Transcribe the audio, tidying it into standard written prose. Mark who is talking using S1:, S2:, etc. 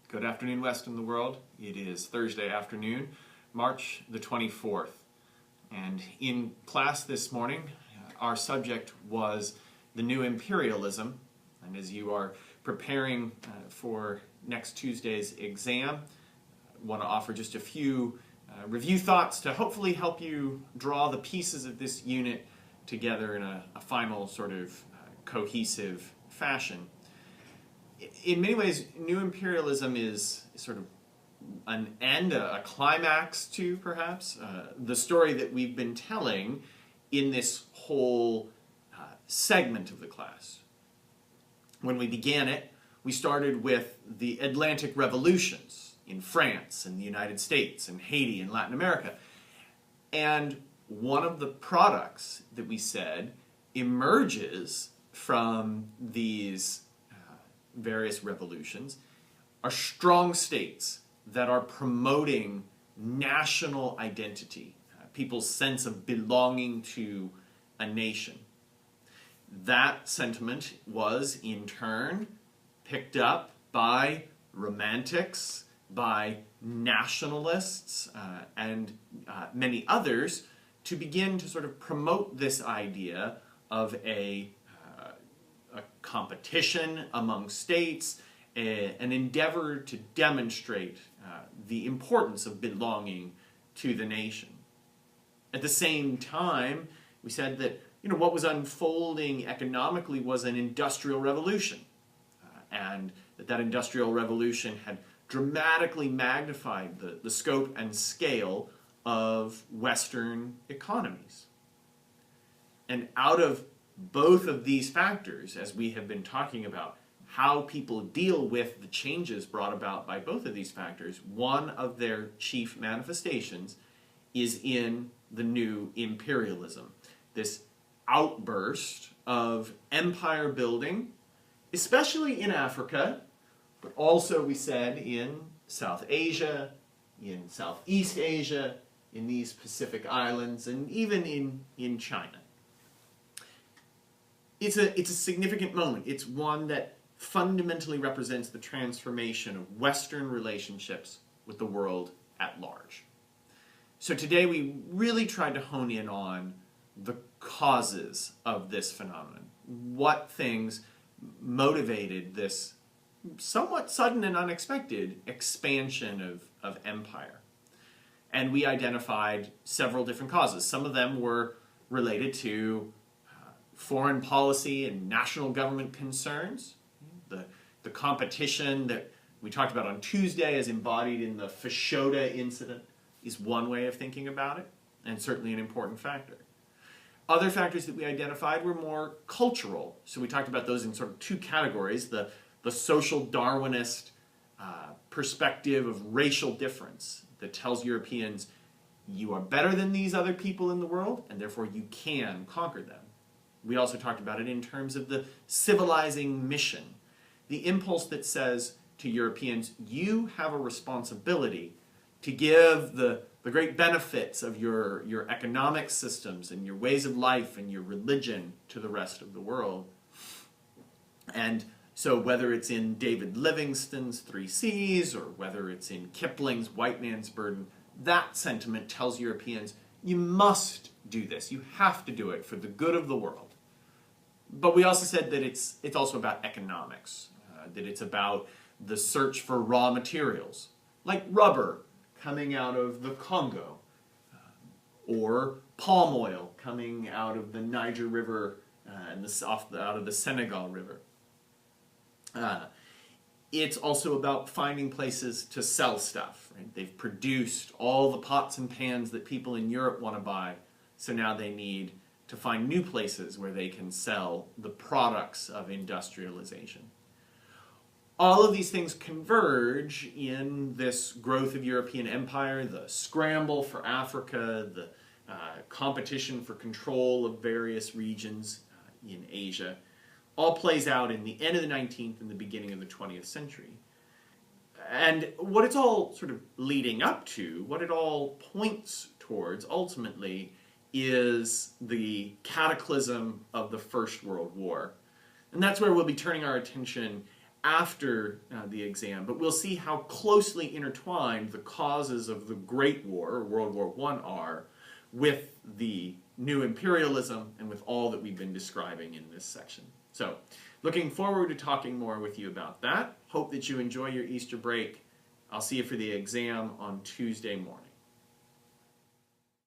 S1: Good afternoon, West in the world. It is Thursday afternoon, March the 24th. And in class this morning, our subject was the new imperialism. And as you are preparing for next Tuesday's exam, I want to offer just a few review thoughts to hopefully help you draw the pieces of this unit together in a final sort of cohesive fashion. In many ways, new imperialism is sort of an end, a climax to, perhaps, the story that we've been telling in this whole segment of the class. When we began it, we started with the Atlantic revolutions in France and the United States and Haiti and Latin America. And one of the products that we said emerges from these various revolutions are strong states that are promoting national identity, people's sense of belonging to a nation. That sentiment was, in turn, picked up by romantics, by nationalists, and many others to begin to sort of promote this idea of a competition among states, an endeavor to demonstrate the importance of belonging to the nation. At the same time, we said that what was unfolding economically was an industrial revolution, and that industrial revolution had dramatically magnified the scope and scale of Western economies. And out of both of these factors, as we have been talking about how people deal with the changes brought about by both of these factors, one of their chief manifestations is in the new imperialism. This outburst of empire building, especially in Africa, but also, we said, in South Asia, in Southeast Asia, in these Pacific islands, and even in China. It's a significant moment. It's one that fundamentally represents the transformation of Western relationships with the world at large. So today we really tried to hone in on the causes of this phenomenon. What things motivated this somewhat sudden and unexpected expansion of empire. And we identified several different causes. Some of them were related to foreign policy and national government concerns. The competition that we talked about on Tuesday as embodied in the Fashoda incident is one way of thinking about it, and certainly an important factor. Other factors that we identified were more cultural. So we talked about those in sort of two categories, the social Darwinist perspective of racial difference that tells Europeans you are better than these other people in the world, and therefore you can conquer them. We also talked about it in terms of the civilizing mission, the impulse that says to Europeans, you have a responsibility to give the great benefits of your economic systems and your ways of life and your religion to the rest of the world. And so whether it's in David Livingstone's Three Seas or whether it's in Kipling's White Man's Burden, that sentiment tells Europeans, you must do this. You have to do it for the good of the world. But we also said that it's also about economics, that it's about the search for raw materials, like rubber coming out of the Congo, or palm oil coming out of the Niger River and out of the Senegal River. It's also about finding places to sell stuff. Right? They've produced all the pots and pans that people in Europe want to buy, so now they need to find new places where they can sell the products of industrialization. All of these things converge in this growth of European empire, the scramble for Africa, the competition for control of various regions in Asia, all plays out in the end of the 19th and the beginning of the 20th century. And what it's all sort of leading up to, what it all points towards ultimately, is the cataclysm of the First World War. And that's where we'll be turning our attention after the exam, but we'll see how closely intertwined the causes of the Great War, or World War I, are with the new imperialism and with all that we've been describing in this section. So, looking forward to talking more with you about that. Hope that you enjoy your Easter break. I'll see you for the exam on Tuesday morning.